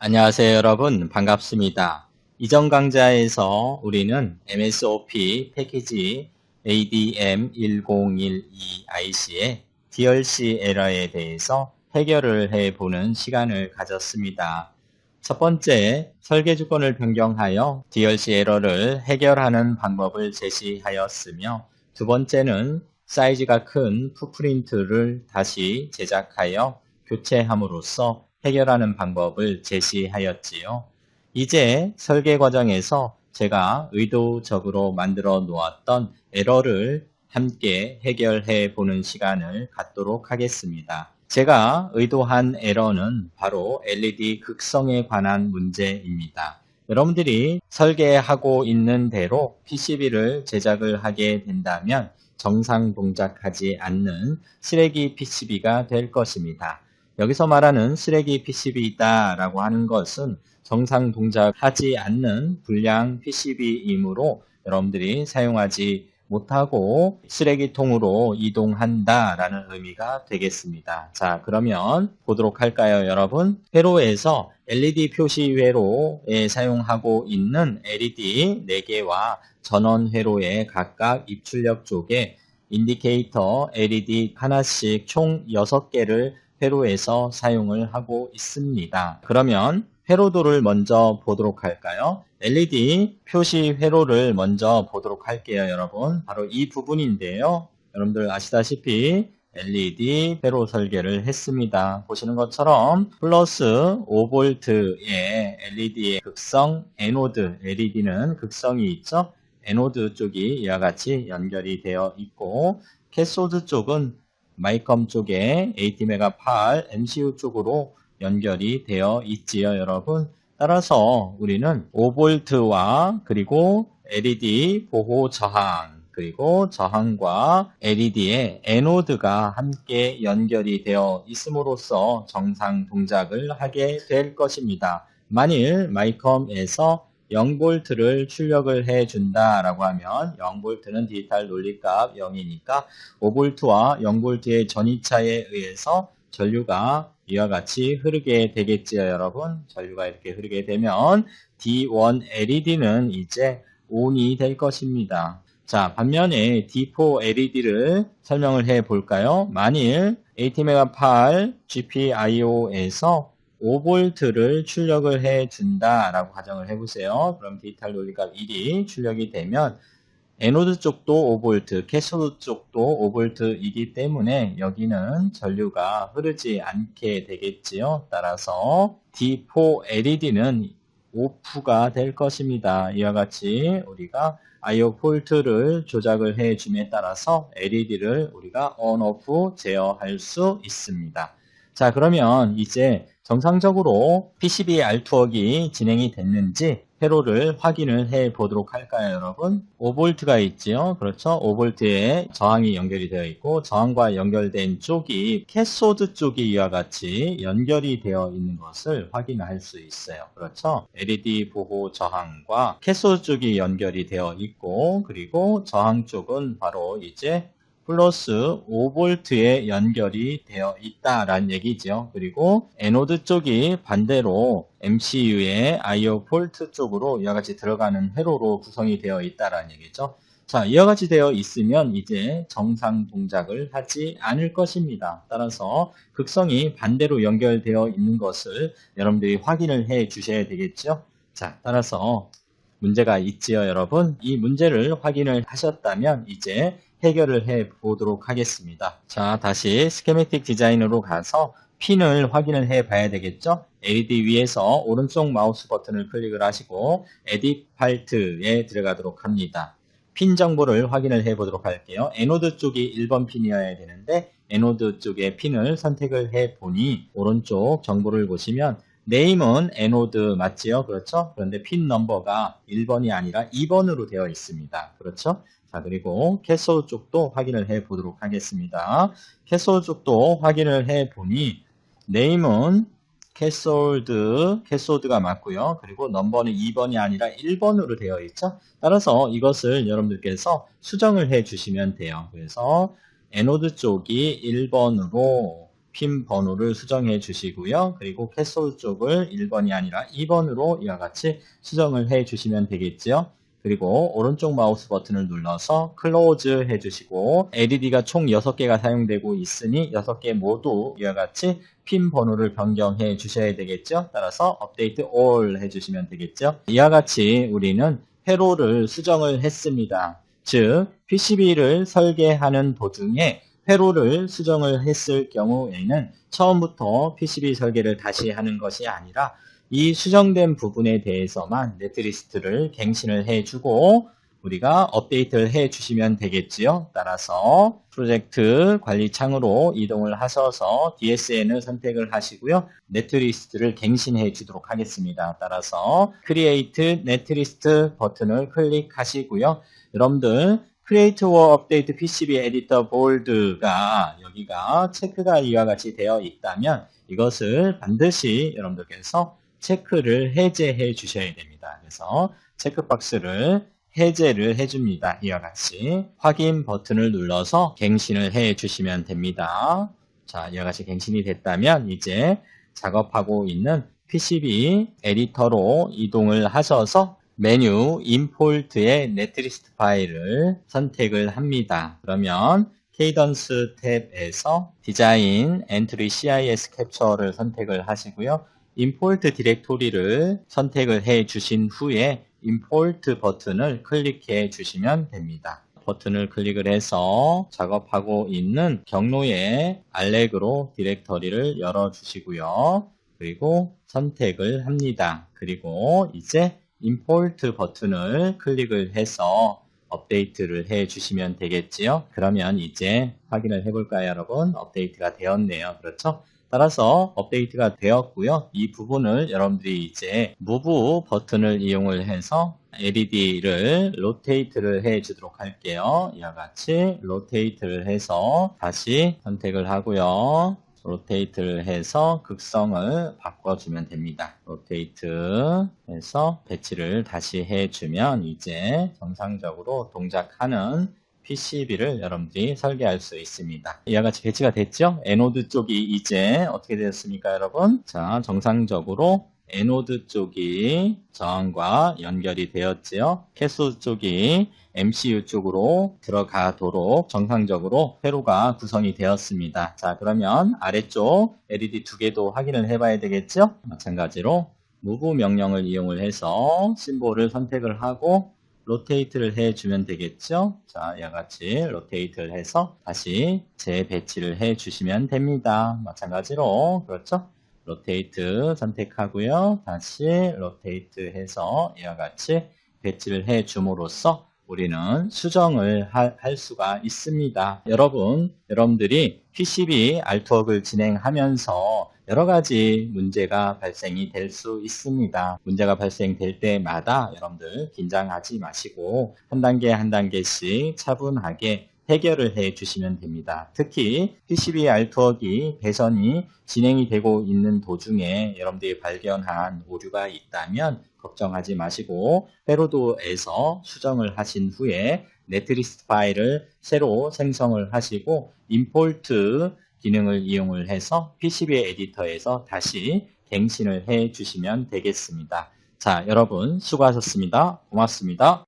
안녕하세요, 여러분. 반갑습니다. 이전 강좌에서 우리는 MSOP 패키지 ADM1012IC의 DLC 에러에 대해서 해결을 해보는 시간을 가졌습니다. 첫 번째, 설계 주권을 변경하여 DLC 에러를 해결하는 방법을 제시하였으며, 두 번째는 사이즈가 큰 풋프린트를 다시 제작하여 교체함으로써 해결하는 방법을 제시하였지요. 이제 설계 과정에서 제가 의도적으로 만들어 놓았던 에러를 함께 해결해 보는 시간을 갖도록 하겠습니다. 제가 의도한 에러는 바로 LED 극성에 관한 문제입니다. 여러분들이 설계하고 있는 대로 PCB를 제작을 하게 된다면 정상 동작하지 않는 쓰레기 PCB가 될 것입니다. 여기서 말하는 쓰레기 PCB이다 라고 하는 것은 정상 동작하지 않는 불량 PCB이므로 여러분들이 사용하지 못하고 쓰레기통으로 이동한다 라는 의미가 되겠습니다. 자, 그러면 보도록 할까요, 여러분? 회로에서 LED 표시 회로에 사용하고 있는 LED 4개와 전원 회로의 각각 입출력 쪽에 인디케이터 LED 하나씩 총 6개를 회로에서 사용을 하고 있습니다. 그러면 회로도를 먼저 보도록 할까요? LED 표시 회로를 먼저 보도록 할게요, 여러분. 바로 이 부분인데요. 여러분들 아시다시피 LED 회로 설계를 했습니다. 보시는 것처럼 플러스 5V의 LED의 극성, 에노드 LED는 극성이 있죠. 에노드 쪽이 이와 같이 연결이 되어 있고, 캐소드 쪽은 마이컴 쪽에 ATmega8 MCU 쪽으로 연결이 되어 있지요, 여러분. 따라서 우리는 5V와 그리고 LED 보호 저항, 그리고 저항과 LED의 에노드가 함께 연결이 되어 있음으로써 정상 동작을 하게 될 것입니다. 만일 마이컴에서 0V를 출력을 해준다라고 하면 0V는 디지털 논리값 0이니까 5V와 0V의 전이차에 의해서 전류가 이와 같이 흐르게 되겠지요, 여러분. 전류가 이렇게 흐르게 되면 D1 LED는 이제 ON이 될 것입니다. 자, 반면에 D4 LED를 설명을 해 볼까요? 만일 ATmega8 GPIO에서 5V를 출력을 해준다라고 가정을 해보세요. 그럼 디지털 논리값 1이 출력이 되면 에노드 쪽도 5V, 캐소드 쪽도 5V이기 때문에 여기는 전류가 흐르지 않게 되겠지요. 따라서 D4 LED는 오프가 될 것입니다. 이와 같이 우리가 IO 폴트를 조작을 해줌에 따라서 LED를 우리가 ON, OFF 제어할 수 있습니다. 자, 그러면 이제 정상적으로 PCB 알투웍이 진행이 됐는지 회로를 확인을 해 보도록 할까요, 여러분? 5V가 있지요. 그렇죠? 5V에 저항이 연결이 되어 있고, 저항과 연결된 쪽이 캐소드 쪽이 이와 같이 연결이 되어 있는 것을 확인할 수 있어요. 그렇죠? LED 보호 저항과 캐소드 쪽이 연결이 되어 있고, 그리고 저항 쪽은 바로 이제 플러스 5V에 연결이 되어 있다라는 얘기죠. 그리고 에노드 쪽이 반대로 MCU의 IO 폴트 쪽으로 이와 같이 들어가는 회로로 구성이 되어 있다라는 얘기죠. 자, 이와 같이 되어 있으면 이제 정상 동작을 하지 않을 것입니다. 따라서 극성이 반대로 연결되어 있는 것을 여러분들이 확인을 해 주셔야 되겠죠. 자, 따라서 문제가 있지요, 여러분. 이 문제를 확인을 하셨다면 이제 해결을 해 보도록 하겠습니다. 자, 다시 스케매틱 디자인으로 가서 핀을 확인을 해 봐야 되겠죠? LED 위에서 오른쪽 마우스 버튼을 클릭을 하시고 에딧 팔트에 들어가도록 합니다. 핀 정보를 확인을 해 보도록 할게요. 에노드 쪽이 1번 핀이어야 되는데 에노드 쪽의 핀을 선택을 해 보니 오른쪽 정보를 보시면 네임은 에노드 맞지요? 그렇죠? 그런데 핀 넘버가 1번이 아니라 2번으로 되어 있습니다. 그렇죠? 자, 그리고 캐소드 쪽도 확인을 해 보도록 하겠습니다. 캐소드 쪽도 확인을 해 보니 네임은 캐소드가 맞고요. 그리고 넘버는 2번이 아니라 1번으로 되어 있죠. 따라서 이것을 여러분들께서 수정을 해 주시면 돼요. 그래서 에노드 쪽이 1번으로 핀 번호를 수정해 주시고요. 그리고 캐솔 쪽을 1번이 아니라 2번으로 이와 같이 수정을 해 주시면 되겠죠. 그리고 오른쪽 마우스 버튼을 눌러서 클로즈 해주시고 LED가 총 6개가 사용되고 있으니 6개 모두 이와 같이 핀 번호를 변경해 주셔야 되겠죠. 따라서 업데이트 all 해주시면 되겠죠. 이와 같이 우리는 회로를 수정을 했습니다. 즉 PCB를 설계하는 도중에 회로를 수정을 했을 경우에는 처음부터 PCB 설계를 다시 하는 것이 아니라 이 수정된 부분에 대해서만 네트리스트를 갱신을 해주고 우리가 업데이트를 해주시면 되겠지요. 따라서 프로젝트 관리 창으로 이동을 하셔서 DSN을 선택을 하시고요. 네트리스트를 갱신해 주도록 하겠습니다. 따라서 Create Netlist 버튼을 클릭하시고요. 여러분들 Create or Update PCB Editor Board가 여기가 체크가 이와 같이 되어 있다면 이것을 반드시 여러분들께서 체크를 해제해 주셔야 됩니다. 그래서 체크박스를 해제를 해줍니다. 이와 같이 확인 버튼을 눌러서 갱신을 해 주시면 됩니다. 자, 이와 같이 갱신이 됐다면 이제 작업하고 있는 PCB 에디터로 이동을 하셔서 메뉴 임포트의 네트리스트 파일을 선택을 합니다. 그러면 케이던스 탭에서 디자인 엔트리 CIS 캡처를 선택을 하시고요. 임포트 디렉토리를 선택을 해 주신 후에 임포트 버튼을 클릭해 주시면 됩니다. 버튼을 클릭을 해서 작업하고 있는 경로의 알렉으로 디렉터리를 열어 주시고요. 그리고 선택을 합니다. 그리고 이제 임포트 버튼을 클릭을 해서 업데이트를 해 주시면 되겠지요. 그러면 이제 확인을 해볼까요, 여러분? 업데이트가 되었네요. 그렇죠? 따라서 업데이트가 되었고요. 이 부분을 여러분들이 이제 무브 버튼을 이용을 해서 LED를 로테이트를 해 주도록 할게요. 이와 같이 로테이트를 해서 다시 선택을 하고요. 로테이트를 해서 극성을 바꿔주면 됩니다. 로테이트 해서 배치를 다시 해주면 이제 정상적으로 동작하는 PCB를 여러분들이 설계할 수 있습니다. 이와 같이 배치가 됐죠? 에노드 쪽이 이제 어떻게 되었습니까, 여러분? 자, 정상적으로 에노드 쪽이 저항과 연결이 되었지요. 캐소드 쪽이 MCU 쪽으로 들어가도록 정상적으로 회로가 구성이 되었습니다. 자, 그러면 아래쪽 LED 2개도 확인을 해봐야 되겠죠? 마찬가지로 move 명령을 이용을 해서 심볼을 선택을 하고 로테이트를 해주면 되겠죠? 자, 이와 같이 로테이트를 해서 다시 재배치를 해주시면 됩니다. 마찬가지로, 그렇죠? 로테이트 선택하고요. 다시 로테이트 해서 이와 같이 배치를 해줌으로써 우리는 수정을 할 수가 있습니다. 여러분들이 PCB 알트웍을 진행하면서 여러 가지 문제가 발생이 될 수 있습니다. 문제가 발생될 때마다 여러분들 긴장하지 마시고 한 단계 한 단계씩 차분하게 해결을 해 주시면 됩니다. 특히 PCB 알트웍이 개선이 진행이 되고 있는 도중에 여러분들이 발견한 오류가 있다면 걱정하지 마시고 회로도에서 수정을 하신 후에 네트리스트 파일을 새로 생성을 하시고 임포트 기능을 이용을 해서 PCB 에디터에서 다시 갱신을 해 주시면 되겠습니다. 자, 여러분 수고하셨습니다. 고맙습니다.